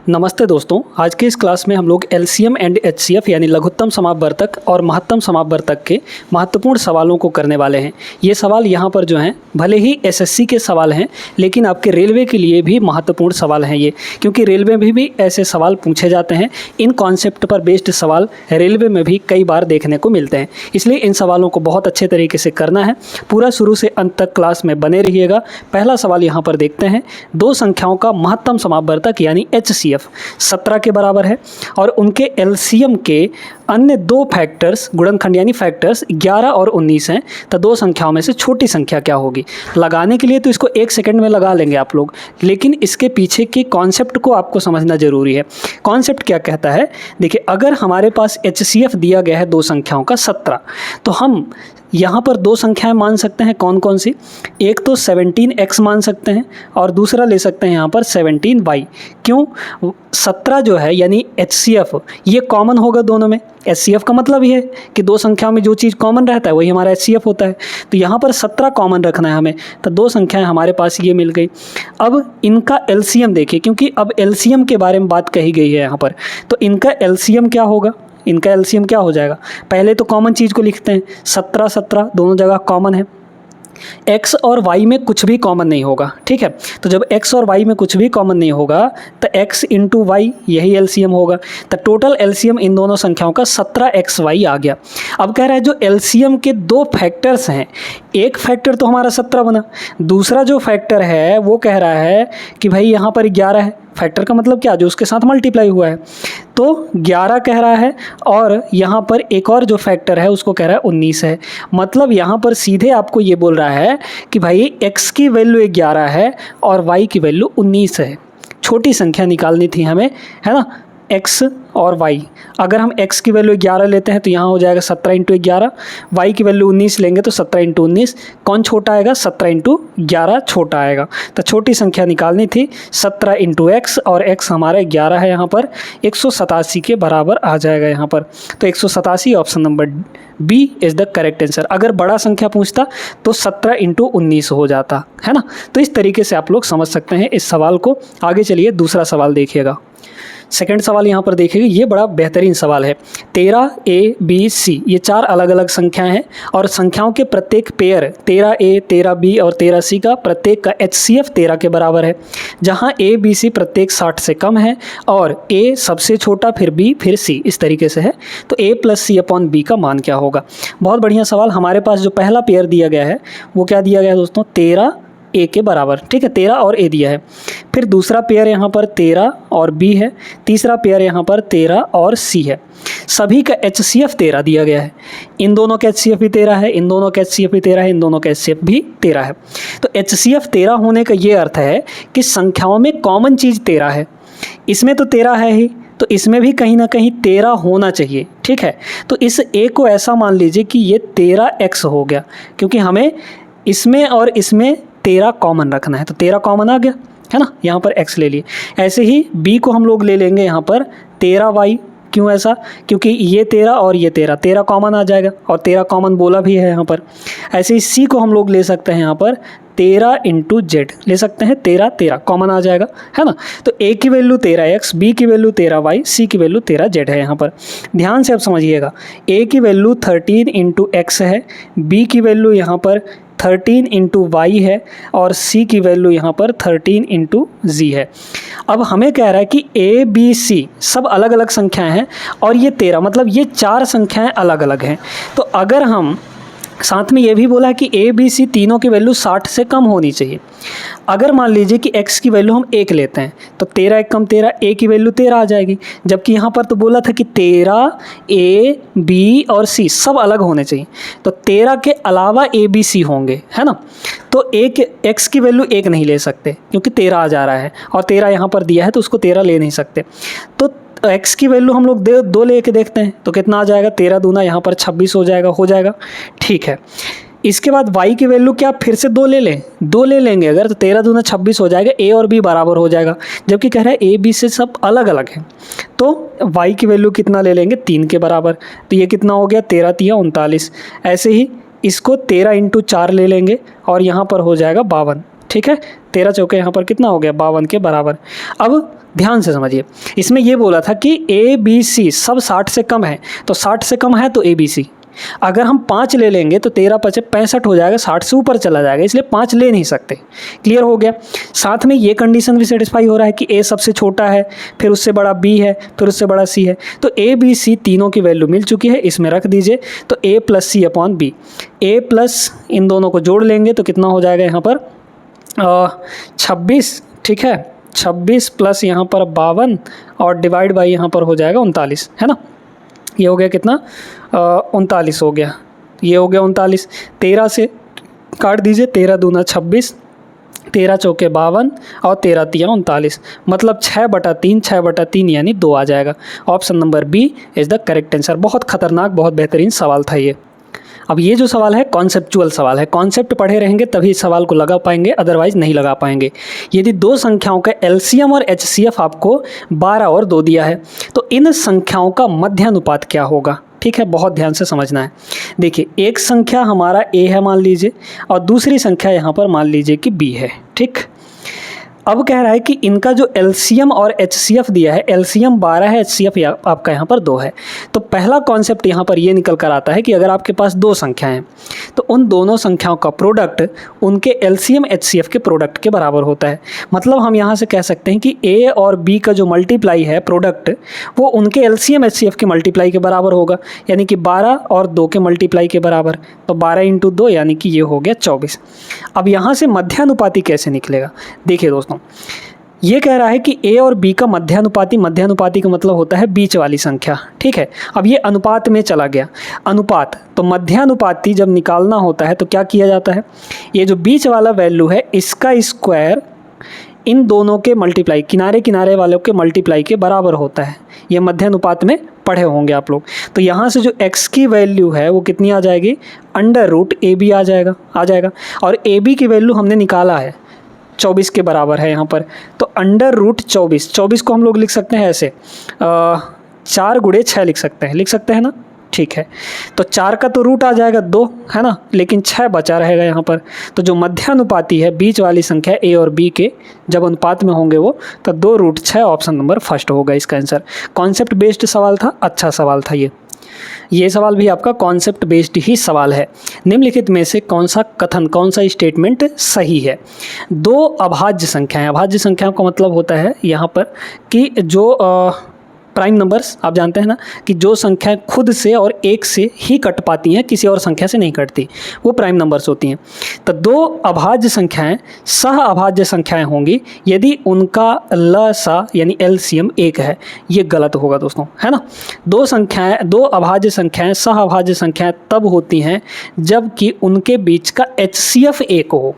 नमस्ते दोस्तों, आज के इस क्लास में हम लोग एलसीएम एंड एचसीएफ यानी लघुत्तम समापवर्तक और महत्तम समापवर्तक के महत्वपूर्ण सवालों को करने वाले हैं। ये सवाल यहाँ पर जो हैं भले ही एसएससी के सवाल हैं, लेकिन आपके रेलवे के लिए भी महत्वपूर्ण सवाल हैं ये, क्योंकि रेलवे में भी ऐसे सवाल पूछे जाते हैं। इन कॉन्सेप्ट पर बेस्ड सवाल रेलवे में भी कई बार देखने को मिलते हैं, इसलिए इन सवालों को बहुत अच्छे तरीके से करना है। पूरा शुरू से अंत तक क्लास में बने रहिएगा। पहला सवाल यहाँ पर देखते हैं। दो संख्याओं का महत्तम समापवर्तक यानी एचसीएफ 17 के बराबर है और उनके एलसीएम के अन्य दो फैक्टर्स गुणनखंड यानी फैक्टर्स 11 और 19 हैं, तो दो संख्याओं में से छोटी संख्या क्या होगी। लगाने के लिए तो इसको 1 सेकंड में लगा लेंगे आप लोग, लेकिन इसके पीछे के कॉन्सेप्ट को आपको समझना जरूरी है। कॉन्सेप्ट क्या कहता है, देखिए, अगर हमारे पास एचसीएफ दिया गया है दो संख्याओं का 17, तो हम यहाँ पर दो संख्याएं मान सकते हैं। कौन कौन सी? एक तो 17x मान सकते हैं और दूसरा ले सकते हैं यहाँ पर 17y। क्यों? 17 जो है यानी एचसीएफ ये कॉमन होगा दोनों में। एचसीएफ का मतलब ये है कि दो संख्याओं में जो चीज़ कॉमन रहता है वही हमारा एचसीएफ होता है। तो यहाँ पर 17 कॉमन रखना है हमें, तो दो संख्याएं हमारे पास ये मिल गई। अब इनका एलसीएम देखिए, क्योंकि अब एलसीएम के बारे में बात कही गई है यहाँ पर, तो इनका एलसीएम क्या होगा, इनका एलसीएम क्या हो जाएगा। पहले तो कॉमन चीज़ को लिखते हैं। 17 17 दोनों जगह कॉमन है। x और y में कुछ भी कॉमन नहीं होगा, ठीक है। तो जब x और y में कुछ भी कॉमन नहीं होगा तो x इंटू वाई यही एलसीएम होगा। तो टोटल एलसीएम इन दोनों संख्याओं का 17xy आ गया। अब कह रहा है जो एलसीएम के दो फैक्टर्स हैं, एक फैक्टर तो हमारा 17 बना, दूसरा जो फैक्टर है वो कह रहा है कि भाई यहाँ पर 11 है। फैक्टर का मतलब क्या, जो उसके साथ मल्टीप्लाई हुआ है, तो 11 कह रहा है और यहाँ पर एक और जो फैक्टर है उसको कह रहा है 19 है। मतलब यहाँ पर सीधे आपको ये बोल रहा है कि भाई x की वैल्यू 11 है और y की वैल्यू 19 है। छोटी संख्या निकालनी थी हमें, है ना, x और y। अगर हम x की वैल्यू 11 लेते हैं तो यहाँ हो जाएगा 17 इंटू 11, y की वैल्यू 19 लेंगे तो 17 इंटू 19। कौन छोटा आएगा? 17 इंटू 11 छोटा आएगा। तो छोटी संख्या निकालनी थी 17 इंटू x और x हमारा 11 है, यहाँ पर 187 के बराबर आ जाएगा यहाँ पर। तो 187 option number B is the correct answer. अगर बड़ा संख्या पूछता तो 17 इंटू 19 हो जाता, है ना। तो इस तरीके से आप लोग समझ सकते हैं इस सवाल को। आगे चलिए दूसरा सवाल देखिएगा। सेकंड सवाल यहाँ पर देखिएगा, ये बड़ा बेहतरीन सवाल है। 13a, b, c ये चार अलग अलग संख्याएं हैं और संख्याओं के प्रत्येक पेयर 13a, 13b और 13c का प्रत्येक का एचसीएफ 13 के बराबर है, जहां a, b, c प्रत्येक 60 से कम है और a सबसे छोटा, फिर b, फिर c, इस तरीके से है। तो a plus c upon b का मान क्या होगा। बहुत बढ़िया सवाल। हमारे पास जो पहला पेयर दिया गया है वो क्या दिया गया है दोस्तों, 13 a के बराबर, ठीक है, 13 और a दिया है। फिर दूसरा पेयर यहाँ पर 13 और b है। तीसरा पेयर यहाँ पर 13 और c है। सभी का एचसीएफ 13 दिया गया है। इन दोनों का एचसीएफ भी 13 है, इन दोनों का एचसीएफ भी 13 है, इन दोनों का एचसीएफ भी 13 है। तो एचसीएफ 13 होने का ये अर्थ है कि संख्याओं में कॉमन चीज़ 13 है। इसमें तो 13 है ही, तो इसमें भी कहीं ना कहीं 13 होना चाहिए, ठीक है। तो इस a को ऐसा मान लीजिए कि ये 13x हो गया, क्योंकि हमें इसमें और इसमें 13 कॉमन रखना है। तो 13 कॉमन आ गया, है ना, यहाँ पर x ले लिए। ऐसे ही b को हम लोग ले लेंगे यहाँ पर 13y। क्यों ऐसा? क्योंकि ये 13 और ये 13 कॉमन आ जाएगा और 13 कॉमन बोला भी है यहाँ पर। ऐसे ही c को हम लोग ले सकते हैं यहाँ पर 13 इंटू जेड ले सकते हैं, 13 कॉमन आ जाएगा, है ना। तो a की वैल्यू 13x, b की वैल्यू 13y, c की वैल्यू 13z है यहाँ पर। ध्यान से अब समझिएगा, a की वैल्यू 13 इंटू x है, b की वैल्यू यहाँ पर 13 इंटू वाई है और c की वैल्यू यहाँ पर 13 इंटू जी है। अब हमें कह रहा है कि a, b, c सब अलग अलग संख्याएं हैं और ये 13, मतलब ये चार संख्याएं अलग अलग हैं। तो अगर हम साथ में ये भी बोला है कि a, b, c तीनों की वैल्यू 60 से कम होनी चाहिए। अगर मान लीजिए कि x की वैल्यू हम 1 लेते हैं तो 13 1 कम 13, a की वैल्यू 13 आ जाएगी। जबकि यहाँ पर तो बोला था कि 13 a, b और c सब अलग होने चाहिए, तो 13 के अलावा a, b, c होंगे, है ना। तो x की वैल्यू 1 नहीं ले सकते क्योंकि 13 आ जा रहा है और 13 यहाँ पर दिया है तो उसको 13 ले नहीं सकते। तो x की वैल्यू हम लोग 2 लेके देखते हैं तो कितना आ जाएगा, 13 दूना यहाँ पर 26 हो जाएगा, ठीक है। इसके बाद y की वैल्यू क्या फिर से 2 ले लें, 2 ले लेंगे अगर तो 13 दूना 26 हो जाएगा, a और b बराबर हो जाएगा। जबकि कह रहा है a, b से सब अलग अलग हैं, तो y की वैल्यू कितना ले लेंगे, 3 के बराबर। तो ये कितना हो गया, 13 3 39। ऐसे ही इसको 13 इंटू 4 ले लेंगे और यहाँ पर हो जाएगा 52, ठीक है, 13 चौके यहाँ पर कितना हो गया 52 के बराबर। अब ध्यान से समझिए, इसमें ये बोला था कि ए बी सी सब 60 से कम है, तो 60 से कम है तो ए बी सी। अगर हम 5 ले लेंगे तो 13 × 5 = 65 हो जाएगा, 60 से ऊपर चला जाएगा, इसलिए 5 ले नहीं सकते। क्लियर हो गया। साथ में ये कंडीशन भी सेटिस्फाई हो रहा है कि ए सबसे छोटा है, फिर उससे बड़ा बी है, फिर उससे बड़ा सी है, तो ए बी सी तीनों की वैल्यू मिल चुकी है, इसमें रख दीजिए। तो a + c/b, a प्लस इन दोनों को जोड़ लेंगे तो कितना हो जाएगा यहाँ पर 26, ठीक है, 26 प्लस यहाँ पर 52 और डिवाइड बाई यहाँ पर हो जाएगा 39, है ना। ये हो गया कितना 39 हो गया, ये हो गया 39। 13 से काट दीजिए, 13 दूना 26, 13 चौके 52 और 13 तिया 39, मतलब 6/3, 6/3 यानी 2 आ जाएगा। Option number B is the correct answer. बहुत खतरनाक, बहुत बेहतरीन सवाल था ये। अब ये जो सवाल है कॉन्सेप्चुअल सवाल है, कॉन्सेप्ट पढ़े रहेंगे तभी इस सवाल को लगा पाएंगे, अदरवाइज नहीं लगा पाएंगे। यदि दो संख्याओं का एलसीएम और एचसीएफ आपको 12 और 2 दिया है तो इन संख्याओं का मध्यानुपात क्या होगा, ठीक है, बहुत ध्यान से समझना है। देखिए, एक संख्या हमारा ए है मान लीजिए और दूसरी संख्या यहाँ पर मान लीजिए कि बी है, ठीक। अब कह रहा है कि इनका जो एलसीएम और एचसीएफ दिया है, एलसीएम 12 है, एचसीएफ आपका यहाँ पर 2 है। तो पहला कॉन्सेप्ट यहाँ पर ये निकल कर आता है कि अगर आपके पास 2 संख्याएं हैं तो उन दोनों संख्याओं का प्रोडक्ट उनके एलसीएम एचसीएफ के प्रोडक्ट के बराबर होता है। मतलब हम यहाँ से कह सकते हैं कि ए और बी का जो मल्टीप्लाई है प्रोडक्ट, वो उनके एलसीएम एचसीएफ के मल्टीप्लाई के बराबर होगा, यानी कि 12 और 2 के मल्टीप्लाई के बराबर। तो 12 × 2 यानी कि ये हो गया 24। अब यहाँ से मध्यानुपाती कैसे निकलेगा, देखिए दोस्तों, ये कह रहा है कि ए और बी का मध्यानुपाती, मध्यानुपाती का मतलब होता है बीच वाली संख्या, ठीक है। अब ये अनुपात में चला गया, अनुपात, तो मध्यानुपाती जब निकालना होता है तो क्या किया जाता है, ये जो बीच वाला वैल्यू है इसका स्क्वायर इन दोनों के मल्टीप्लाई, किनारे किनारे वालों के मल्टीप्लाई के बराबर होता है। ये मध्यानुपात में पढ़े होंगे आप लोग। तो यहाँ से जो x की वैल्यू है वो कितनी आ जाएगी, √AB आ जाएगा। और AB की वैल्यू हमने निकाला है 24 के बराबर है यहाँ पर, तो √24, 24 को हम लोग लिख सकते हैं ऐसे 4 × 6 लिख सकते हैं ना, ठीक है। तो 4 का तो रूट आ जाएगा 2, है ना, लेकिन 6 बचा रहेगा यहाँ पर। तो जो मध्यानुपाती है बीच वाली संख्या ए और बी के जब अनुपात में होंगे वो, तो 2√6 ऑप्शन नंबर फर्स्ट होगा इसका आंसर। कॉन्सेप्ट बेस्ड सवाल था, अच्छा सवाल था ये सवाल भी आपका कॉन्सेप्ट बेस्ड ही सवाल है। निम्नलिखित में से कौन सा कथन, कौन सा स्टेटमेंट सही है। 2 अभाज्य संख्याएं, अभाज्य संख्याओं का मतलब होता है यहाँ पर कि जो प्राइम नंबर्स, आप जानते हैं ना कि जो संख्याएं खुद से और एक से ही कट पाती हैं, किसी और संख्या से नहीं कटती, वो प्राइम नंबर्स होती हैं। तो 2 अभाज्य संख्याएं सह अभाज्य संख्याएं होंगी यदि उनका लसा यानी एलसीएम 1 है। ये गलत होगा दोस्तों, है ना। 2 अभाज्य संख्याएं सह अभाज्य संख्याएं तब होती हैं जबकि उनके बीच का एचसीएफ 1 हो,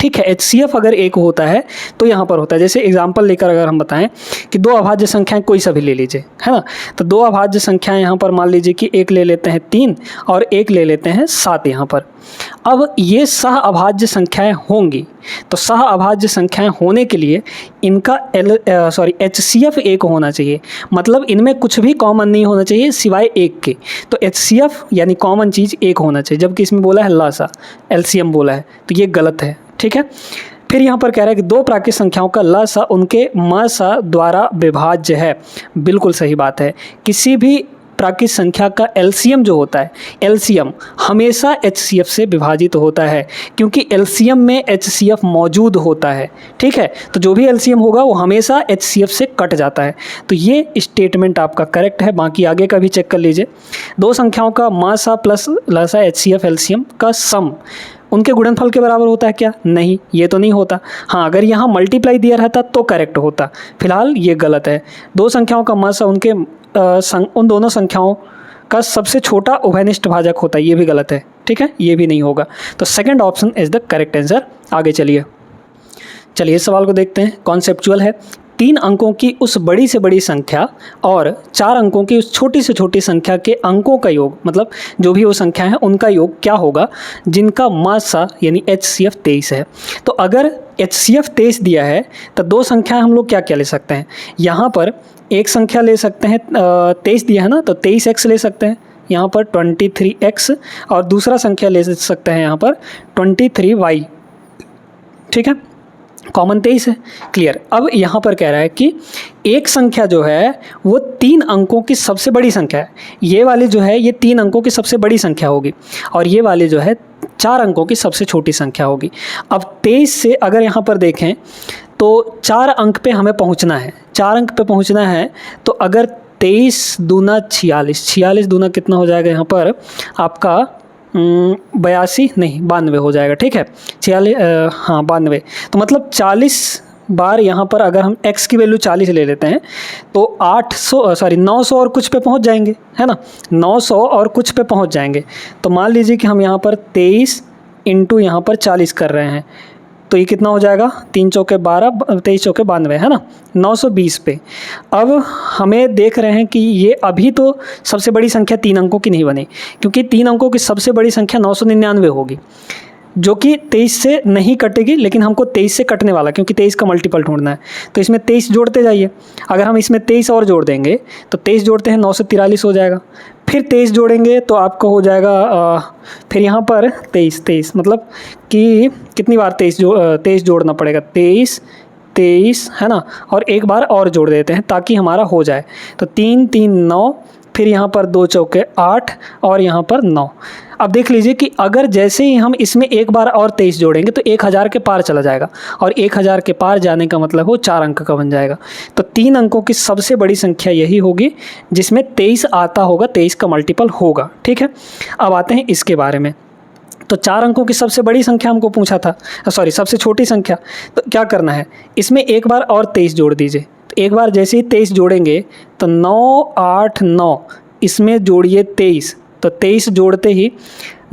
ठीक है। एचसीएफ अगर 1 होता है तो यहाँ पर होता है, जैसे एग्जांपल लेकर अगर हम बताएं कि 2 अभाज्य संख्याएं कोई सा भी ले लीजिए, है ना। तो 2 अभाज्य संख्याएं यहाँ पर मान लीजिए कि एक ले लेते हैं 3 और एक ले लेते हैं 7 यहाँ पर। अब ये सह अभाज्य संख्याएं होंगी, तो सह अभाज्य संख्याएं होने के लिए इनका एचसीएफ 1 होना चाहिए, मतलब इनमें कुछ भी कॉमन नहीं होना चाहिए सिवाय 1 के। तो एचसीएफ यानी कॉमन चीज़ 1 होना चाहिए, जबकि इसमें बोला है लसा, एलसीएम बोला है, तो ये गलत है, ठीक है। फिर यहाँ पर कह रहा है कि 2 प्राकृत संख्याओं का लसा उनके मसा द्वारा विभाज्य है। बिल्कुल सही बात है। किसी भी प्राकृत संख्या का एलसीएम जो होता है, एलसीएम हमेशा एचसीएफ से विभाजित होता है, क्योंकि एलसीएम में एचसीएफ मौजूद होता है, ठीक है। तो जो भी एलसीएम होगा वो हमेशा एचसीएफ से कट जाता है। तो ये स्टेटमेंट आपका करेक्ट है। बाकी आगे का भी चेक कर लीजिए। 2 संख्याओं का मसा प्लस लसा एचसीएफ एलसीएम का सम उनके गुणनफल के बराबर होता है क्या, नहीं, ये तो नहीं होता। हाँ, अगर यहाँ मल्टीप्लाई दिया रहता तो करेक्ट होता, फिलहाल ये गलत है। 2 संख्याओं का मसा उनके उन दोनों संख्याओं का सबसे छोटा उभयनिष्ठ भाजक होता है, ये भी गलत है, ठीक है, ये भी नहीं होगा। तो second option is the correct answer. आगे चलिए इस सवाल को देखते हैं। कॉन्सेप्चुअल है। 3 अंकों की उस बड़ी से बड़ी संख्या और 4 अंकों की उस छोटी से छोटी संख्या के अंकों का योग, मतलब जो भी वो संख्या है उनका योग क्या होगा जिनका मसा यानी एचसीएफ 23 है। तो अगर एचसीएफ 23 दिया है तो 2 संख्याएं हम लोग क्या क्या ले सकते हैं, यहाँ पर एक संख्या ले सकते हैं, 23 दिया है ना, तो 23x ले सकते हैं यहाँ पर 23x, और दूसरा संख्या ले सकते हैं यहाँ पर 23y, ठीक है। कॉमन 23 है, क्लियर। अब यहाँ पर कह रहा है कि एक संख्या जो है वो 3 अंकों की सबसे बड़ी संख्या है। ये वाली जो है ये 3 अंकों की सबसे बड़ी संख्या होगी और ये वाली जो है 4 अंकों की सबसे छोटी संख्या होगी। अब 23 से अगर यहाँ पर देखें तो 4 अंक पे हमें पहुँचना है, 4 अंक पे पहुँचना है। तो अगर 23 दूना 46, 46 दूना कितना हो जाएगा यहाँ पर आपका 82 नहीं 92 हो जाएगा, ठीक है। 46 हाँ 92, तो मतलब 40 बार यहाँ पर अगर हम x की वैल्यू 40 ले लेते हैं तो 900 और कुछ पे पहुँच जाएंगे, है ना। 900 और कुछ पे पहुँच जाएंगे। तो मान लीजिए कि हम यहाँ पर 23 इंटू यहाँ पर 40 कर रहे हैं, तो ये कितना हो जाएगा, 3 चौके 12, 23 चौके 92, है ना, 920 पे। अब हमें देख रहे हैं कि ये अभी तो सबसे बड़ी संख्या 3 अंकों की नहीं बनी, क्योंकि 3 अंकों की सबसे बड़ी संख्या 999 होगी, जो कि 23 से नहीं कटेगी, लेकिन हमको 23 से कटने वाला, क्योंकि 23 का मल्टीपल ढूंढना है। तो इसमें 23 जोड़ते जाइए। अगर हम इसमें 23 और जोड़ देंगे तो 23 जोड़ते हैं 943 हो जाएगा, फिर 23 जोड़ेंगे तो आपको हो जाएगा फिर यहाँ पर 23 मतलब कि कितनी बार 23 जोड़ना पड़ेगा, 23 है ना, और एक बार और जोड़ देते हैं ताकि हमारा हो जाए। तो 3 3 9, फिर यहाँ पर 2 चौके 8 और यहाँ पर 9। अब देख लीजिए कि अगर जैसे ही हम इसमें एक बार और 23 जोड़ेंगे तो 1000 के पार चला जाएगा, और 1000 के पार जाने का मतलब वो 4 अंक का बन जाएगा। तो 3 अंकों की सबसे बड़ी संख्या यही होगी जिसमें 23 आता होगा, 23 का मल्टीपल होगा, ठीक है। अब आते हैं इसके बारे में। तो 4 अंकों की सबसे बड़ी संख्या हमको पूछा था, सॉरी सबसे छोटी संख्या। तो क्या करना है, इसमें एक बार और 23 जोड़ दीजिए। तो एक बार जैसे ही 23 जोड़ेंगे तो 9 8 9, इसमें जोड़िए 23, तो 23 जोड़ते ही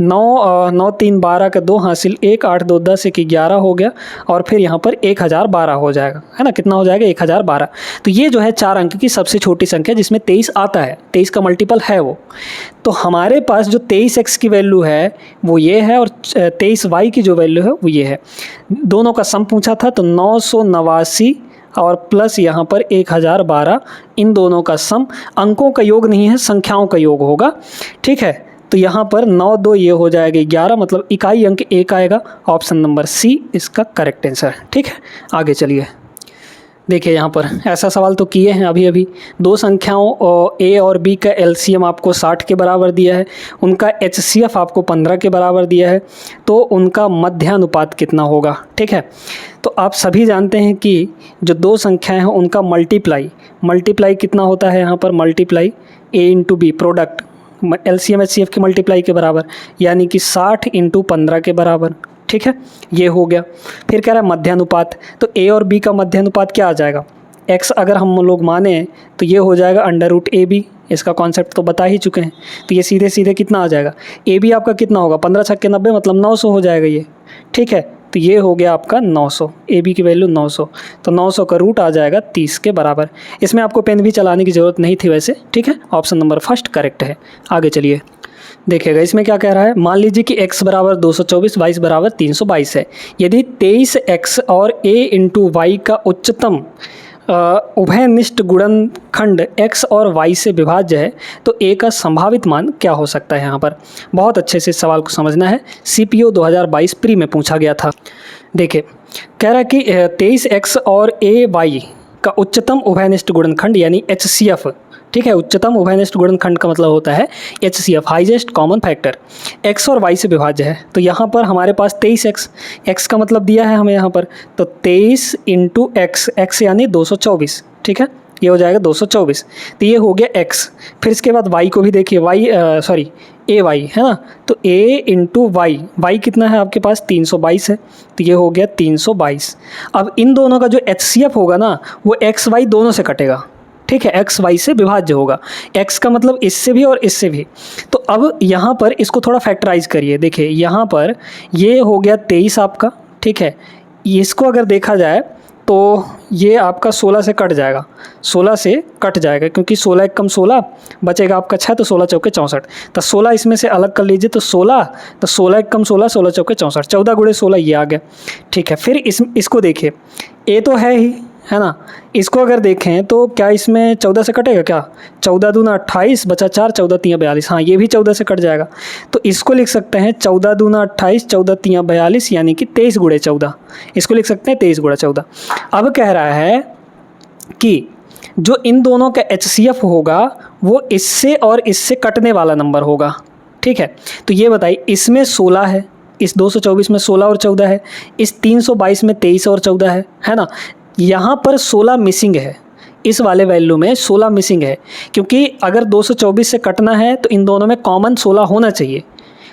9 3 12 का 2 हासिल, 1 8 2 10 1 11 हो गया, और फिर यहाँ पर 1012 हो जाएगा, है ना। कितना हो जाएगा, 1012। तो ये जो है 4 अंक की सबसे छोटी संख्या जिसमें 23 आता है, 23 का मल्टीपल है वो। तो हमारे पास जो 23x की वैल्यू है वो ये है, और 23y की जो वैल्यू है वो ये है। दोनों का सम पूछा था, तो 989 और प्लस यहाँ पर 1012, इन दोनों का सम, अंकों का योग नहीं है, संख्याओं का योग होगा, ठीक है। तो यहाँ पर 9 2 ये हो जाएगा 11, मतलब इकाई अंक 1 आएगा। ऑप्शन नंबर सी इसका करेक्ट आंसर है, ठीक है। आगे चलिए, देखिए यहाँ पर ऐसा सवाल तो किए हैं अभी 2 संख्याओं ए और बी का एलसीएम आपको 60 के बराबर दिया है, उनका एचसीएफ आपको 15 के बराबर दिया है, तो उनका मध्यानुपात कितना होगा, ठीक है। तो आप सभी जानते हैं कि जो 2 संख्याएं हैं उनका मल्टीप्लाई कितना होता है, यहाँ पर multiply A into B, product LCM HCF की मल्टीप्लाई के बराबर, यानी कि 60 इंटू 15 के बराबर, ठीक है। ये हो गया। फिर कह रहा है मध्यानुपात, तो ए और बी का मध्यानुपात क्या आ जाएगा, x अगर हम लोग माने तो ये हो जाएगा √AB, इसका कॉन्सेप्ट तो बता ही चुके हैं। तो ये सीधे सीधे कितना आ जाएगा, AB आपका कितना होगा, 15 छक्के 90, मतलब 900 हो जाएगा ये, ठीक है। तो ये हो गया आपका 900, AB की वैल्यू 900, तो 900 का रूट आ जाएगा 30 के बराबर। इसमें आपको पेन भी चलाने की ज़रूरत नहीं थी वैसे, ठीक है। ऑप्शन नंबर फर्स्ट करेक्ट है। आगे चलिए, देखिएगा इसमें क्या कह रहा है। मान लीजिए कि x बराबर 224, y बराबर 322 है। यदि 23x और a इंटू वाई का उच्चतम उभयनिष्ठ गुणनखंड x और y से विभाज्य है तो a का संभावित मान क्या हो सकता है। यहाँ पर बहुत अच्छे से सवाल को समझना है, CPO 2022 प्री में पूछा गया था। देखिए कह रहा है कि 23x और ay का उच्चतम उभयनिष्ठ गुणनखंड यानी HCF, ठीक है। उच्चतम उभयनिष्ठ गुणनखंड का मतलब होता है HCF, highest common factor, x और y से विभाज्य है। तो यहाँ पर हमारे पास 23x का मतलब दिया है हमें यहाँ पर, तो 23 इंटू x यानी 224, ठीक है। ये हो जाएगा 224, तो ये हो गया x। फिर इसके बाद y को भी देखिए, ay है ना, तो a इंटू y कितना है आपके पास, 322 है, तो ये हो गया 322। अब इन दोनों का जो HCF होगा ना वो x y दोनों से कटेगा, ठीक है, x y से विभाज्य होगा। x का मतलब इससे भी और इससे भी। तो अब यहाँ पर इसको थोड़ा फैक्टराइज करिए। देखिए यहाँ पर ये हो गया 23 आपका, ठीक है। इसको अगर देखा जाए तो ये आपका 16 से कट जाएगा, 16 से कट जाएगा, क्योंकि 16 एक कम 16 बचेगा आपका 6, तो 16 चौके 64, तो 16 इसमें से अलग कर लीजिए, तो 16 एक कम 16, 16 चौके 64, 14 गुणे 16 ये आ गया, ठीक है। फिर इसको देखिए, a तो है ही, है ना। इसको अगर देखें तो क्या इसमें 14 से कटेगा क्या, 14 दूना 28 बचा 4, 14 तियाँ 42, हाँ ये भी 14 से कट जाएगा। तो इसको लिख सकते हैं 14 दूना 28, 14 तियाँ 42 यानी कि 23 गुणे 14, इसको लिख सकते हैं 23 गुणा 14। अब कह रहा है कि जो इन दोनों का HCF होगा वो इससे और इससे कटने वाला नंबर होगा, ठीक है। तो ये बताइए, इसमें 16 है, इस 224 में 16 और 14 है, इस 322 में 23 और 14 है ना। यहाँ पर 16 मिसिंग है, इस वाले वैल्यू में 16 मिसिंग है, क्योंकि अगर 224 से कटना है तो इन दोनों में कॉमन 16 होना चाहिए,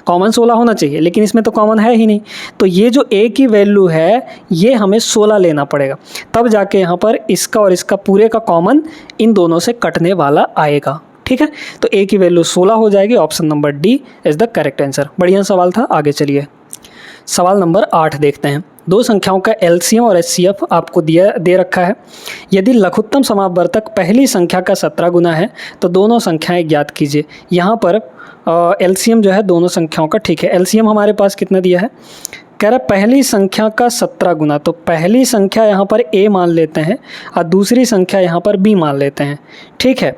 कॉमन 16 होना चाहिए, लेकिन इसमें तो कॉमन है ही नहीं। तो ये जो A की वैल्यू है ये हमें 16 लेना पड़ेगा, तब जाके यहाँ पर इसका और इसका पूरे का कॉमन इन दोनों से कटने वाला आएगा, ठीक है। तो A की वैल्यू 16 हो जाएगी, option number D is the correct answer. बढ़िया सवाल था, आगे चलिए सवाल नंबर 8 देखते हैं। दो संख्याओं का LCM और HCF आपको दे रखा है। यदि लघुत्तम समापवर्तक पहली संख्या का 17 गुना है तो दोनों संख्याएं ज्ञात कीजिए। यहाँ पर LCM जो है दोनों संख्याओं का, ठीक है। LCM हमारे पास कितना दिया है, कह रहा है पहली संख्या का 17 गुना, तो पहली संख्या यहाँ पर A मान लेते हैं और दूसरी संख्या यहाँ पर B मान लेते हैं, ठीक है।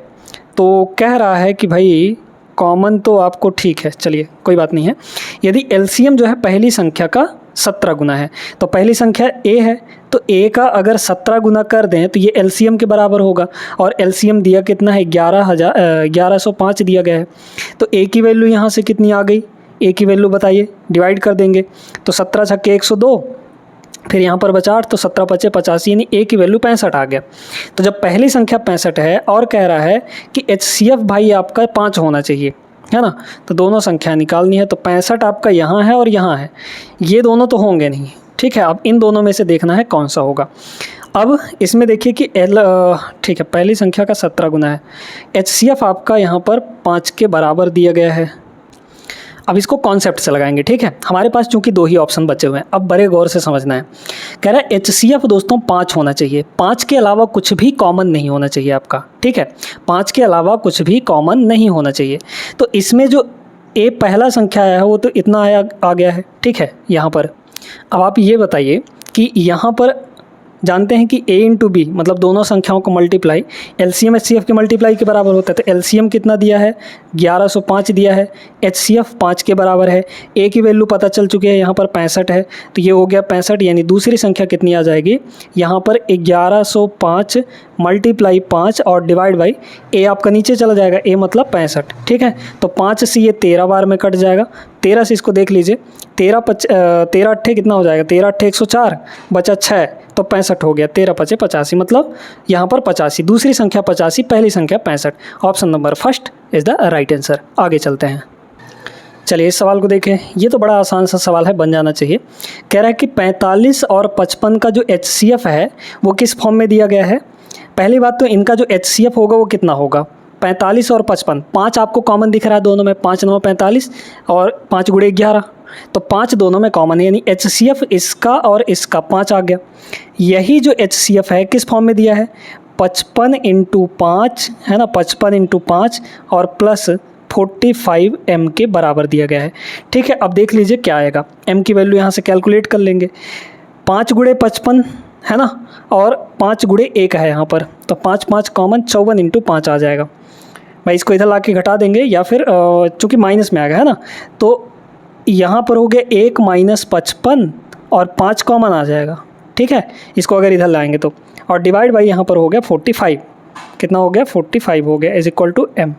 तो कह रहा है कि भाई कॉमन तो आपको, ठीक है चलिए कोई बात नहीं है। यदि LCM जो है पहली संख्या का 17 गुना है, तो पहली संख्या A है, तो A का अगर 17 गुना कर दें तो ये LCM के बराबर होगा, और LCM दिया कितना है 1105 दिया गया है। तो A की वैल्यू यहाँ से कितनी आ गई, A की वैल्यू बताइए, डिवाइड कर देंगे तो 17 छक्के 102, फिर यहाँ पर बचा 8, तो 17 पचे 85 यानी A की वैल्यू 65 आ गया। तो जब पहली संख्या 65 है और कह रहा है कि HCF भाई आपका 5 होना चाहिए, है ना, तो दोनों संख्या निकालनी है। तो 65 आपका यहाँ है और यहाँ है, ये दोनों तो होंगे नहीं, ठीक है। अब इन दोनों में से देखना है कौन सा होगा। अब इसमें देखिए कि ठीक है पहली संख्या का 17 गुना है, HCF आपका यहाँ पर 5 के बराबर दिया गया है। अब इसको कॉन्सेप्ट से लगाएंगे, ठीक है। हमारे पास चूंकि 2 ही ऑप्शन बचे हुए हैं, अब बड़े गौर से समझना है। कह रहा है HCF दोस्तों 5 होना चाहिए, 5 के अलावा कुछ भी कॉमन नहीं होना चाहिए आपका, ठीक है। 5 के अलावा कुछ भी कॉमन नहीं होना चाहिए। तो इसमें जो A पहला संख्या आया है वो तो इतना आ गया है, ठीक है यहाँ पर। अब आप ये बताइए कि यहाँ पर जानते हैं कि A इंटू B मतलब दोनों संख्याओं को मल्टीप्लाई LCM HCF के मल्टीप्लाई के बराबर होता है। तो LCM कितना दिया है 1105 दिया है, HCF 5 के बराबर है। A की वैल्यू पता चल चुकी है, यहाँ पर 65 है, तो ये हो गया 65, यानी दूसरी संख्या कितनी आ जाएगी यहाँ पर 1105 मल्टीप्लाई 5 और डिवाइड बाई A आपका नीचे चला जाएगा, A मतलब 65, ठीक है। तो 5 से ये 13 बार में कट जाएगा, 13 से इसको देख लीजिए, 13 अट्ठे कितना हो जाएगा, 13 अट्ठे 104 बचा 6 तो 65 हो गया, 13 पचे 85 मतलब यहाँ पर 85, दूसरी संख्या 85 पहली संख्या 65। Option number first is the right answer. आगे चलते हैं, चलिए इस सवाल को देखें। ये तो बड़ा आसान सा सवाल है, बन जाना चाहिए। कह रहा है कि 45 और 55 का जो HCF है वो किस फॉर्म में दिया गया है। पहली बात तो इनका जो HCF होगा वो कितना होगा, 45 और 55, 5 आपको कॉमन दिख रहा है दोनों में, 5 9 45 और 5 गुणे 11, तो 5 दोनों में कॉमन है, यानी HCF इसका और इसका 5 आ गया। यही जो HCF है किस फॉर्म में दिया है, 55 इंटू 5 है ना, 55 इंटू 5 और प्लस 45 M के बराबर दिया गया है, ठीक है। अब देख लीजिए क्या आएगा, M की वैल्यू यहाँ से कैलकुलेट कर लेंगे, 5 गुणे 55 है ना, और 5 गुणे 1 है यहाँ पर, तो 5 5 कॉमन, 54 इंटू 5 आ जाएगा। भाई इसको इधर ला के घटा देंगे, या फिर चूँकि माइनस में आ गया है ना, तो यहाँ पर हो गया 1 माइनस 55 और 5 कॉमन आ जाएगा, ठीक है। इसको अगर इधर लाएंगे तो, और डिवाइड बाई यहाँ पर हो गया 45, कितना हो गया 45 हो गया, इज इक्वल टू M।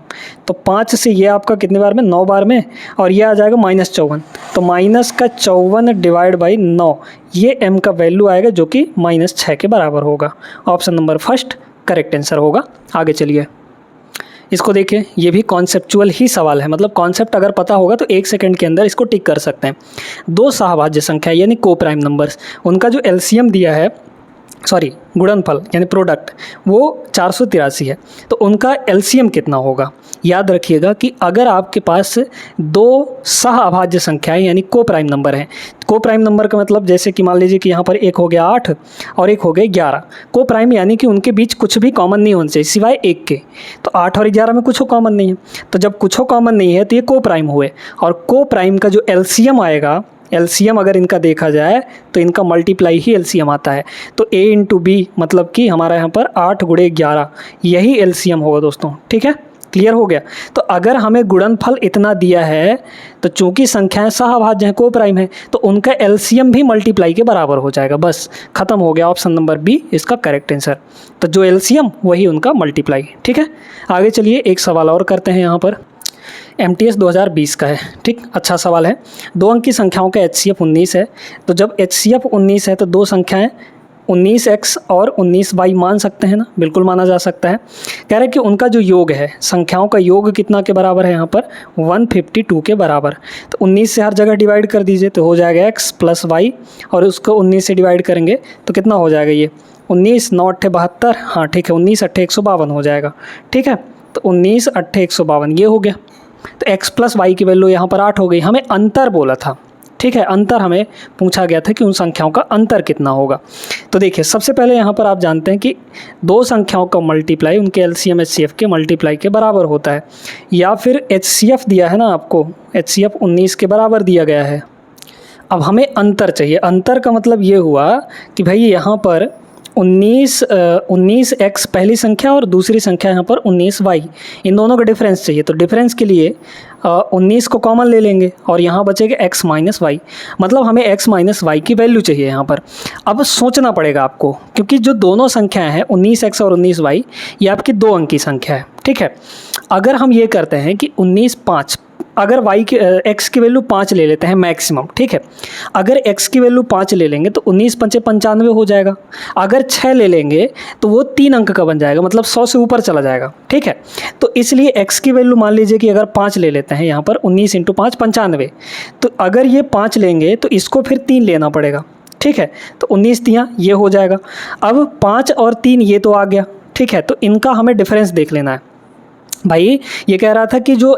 तो 5 से ये आपका कितने बार में, 9 बार में, और ये आ जाएगा -54, तो माइनस का 54 डिवाइड बाई 9, ये M का वैल्यू आएगा जो कि -6 के बराबर होगा। Option number first correct answer होगा। आगे चलिए इसको देखिए, ये भी कॉन्सेप्चुअल ही सवाल है, मतलब कॉन्सेप्ट अगर पता होगा तो 1 सेकंड के अंदर इसको टिक कर सकते हैं। दो सहभाज्य संख्या यानी को प्राइम नंबर्स, उनका जो LCM दिया है, सॉरी गुणनफल यानी प्रोडक्ट, वो 483 है, तो उनका LCM कितना होगा। याद रखिएगा कि अगर आपके पास दो सहअभाज्य संख्याएं यानी को प्राइम नंबर हैं, को प्राइम नंबर का मतलब जैसे कि मान लीजिए कि यहाँ पर एक हो गया 8 और एक हो गया 11, को प्राइम यानी कि उनके बीच कुछ भी कॉमन नहीं होना चाहिए सिवाय एक के, तो 8 और 11 में कुछ कॉमन नहीं है, तो जब कुछ कॉमन नहीं है तो ये को प्राइम हुए, और को प्राइम का जो LCM आएगा एलसीएम अगर इनका देखा जाए तो इनका मल्टीप्लाई ही एलसीएम आता है। तो a इंटू बी मतलब कि हमारा यहाँ पर 8 गुणे 11 यही एलसीएम होगा दोस्तों। ठीक है, क्लियर हो गया। तो अगर हमें गुणनफल इतना दिया है तो चूंकि संख्याएं सहभाज्य हैं, को-प्राइम है, तो उनका एलसीएम भी मल्टीप्लाई के बराबर हो जाएगा। बस खत्म हो गया, ऑप्शन नंबर बी इसका करेक्ट आंसर। तो जो एलसीएम वही उनका मल्टीप्लाई। ठीक है, आगे चलिए एक सवाल और करते हैं यहाँ पर। MTS 2020 का है। ठीक, अच्छा सवाल है। 2 अंक की संख्याओं का HCF 19 है। तो जब HCF 19 है तो दो संख्याएं 19x और 19y मान सकते हैं ना, बिल्कुल माना जा सकता है। कह रहे हैं कि उनका जो योग है, संख्याओं का योग कितना के बराबर है यहाँ पर 152 के बराबर। तो 19 से हर जगह डिवाइड कर दीजिए तो हो जाएगा x प्लस वाई, और उसको 19 से डिवाइड करेंगे तो कितना हो जाएगा ये 19 9 8 72। हाँ ठीक है, 19 8 152 हो जाएगा। ठीक है, तो 19 8 152 ये हो गया। तो x प्लस वाई की वैल्यू यहाँ पर 8 हो गई। हमें अंतर बोला था। ठीक है, अंतर हमें पूछा गया था कि उन संख्याओं का अंतर कितना होगा। तो देखिए सबसे पहले यहाँ पर आप जानते हैं कि दो संख्याओं का मल्टीप्लाई उनके एलसीएम एचसीएफ के मल्टीप्लाई के बराबर होता है, या फिर एचसीएफ दिया है ना आपको, एचसीएफ 19 के बराबर दिया गया है। अब हमें अंतर चाहिए। अंतर का मतलब ये हुआ कि भाई यहाँ पर 19x पहली संख्या और दूसरी संख्या यहाँ पर 19y, इन दोनों का डिफरेंस चाहिए। तो डिफरेंस के लिए 19 को कॉमन ले लेंगे और यहाँ बचेगा x माइनस वाई, मतलब हमें x माइनस वाई की वैल्यू चाहिए यहाँ पर। अब सोचना पड़ेगा आपको, क्योंकि जो दोनों संख्याएं हैं 19x और 19y ये आपकी 2 अंक की संख्या है। ठीक है, अगर हम ये करते हैं कि 19 5, अगर y की x की वैल्यू 5 ले लेते हैं मैक्सिमम। ठीक है, अगर x की वैल्यू 5 ले लेंगे तो 19 5 95 हो जाएगा। अगर 6 ले लेंगे तो वो 3 अंक का बन जाएगा, मतलब 100 से ऊपर चला जाएगा। ठीक है, तो इसलिए x की वैल्यू मान लीजिए कि अगर 5 ले लेते हैं यहाँ पर 19 × 5 95, तो अगर ये 5 लेंगे तो इसको फिर 3 लेना पड़ेगा। ठीक है, तो 19 3 ये हो जाएगा। अब 5 और 3 ये तो आ गया। ठीक है, तो इनका हमें डिफरेंस देख लेना है। भाई ये कह रहा था कि जो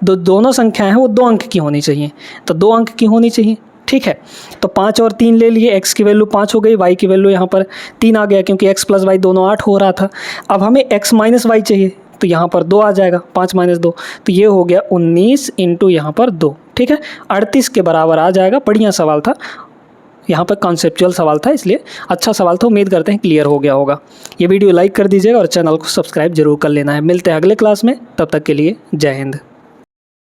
दोनों संख्याएं हैं वो 2 अंक की होनी चाहिए, तो 2 अंक की होनी चाहिए। ठीक है, तो 5 और 3 ले लिए, x की वैल्यू 5 हो गई, y की वैल्यू यहाँ पर 3 आ गया, क्योंकि x प्लस वाई दोनों 8 हो रहा था। अब हमें x माइनस वाई चाहिए, तो यहाँ पर 2 आ जाएगा, 5 माइनस 2, तो ये हो गया 19 इंटू यहाँ पर 2। ठीक है, 38 के बराबर आ जाएगा। बढ़िया सवाल था, यहाँ पर कॉन्सेप्चुअल सवाल था, इसलिए अच्छा सवाल था। उम्मीद करते हैं क्लियर हो गया होगा। ये वीडियो लाइक कर दीजिएगा और चैनल को सब्सक्राइब जरूर कर लेना है। मिलते हैं अगले क्लास में, तब तक के लिए जय हिंद।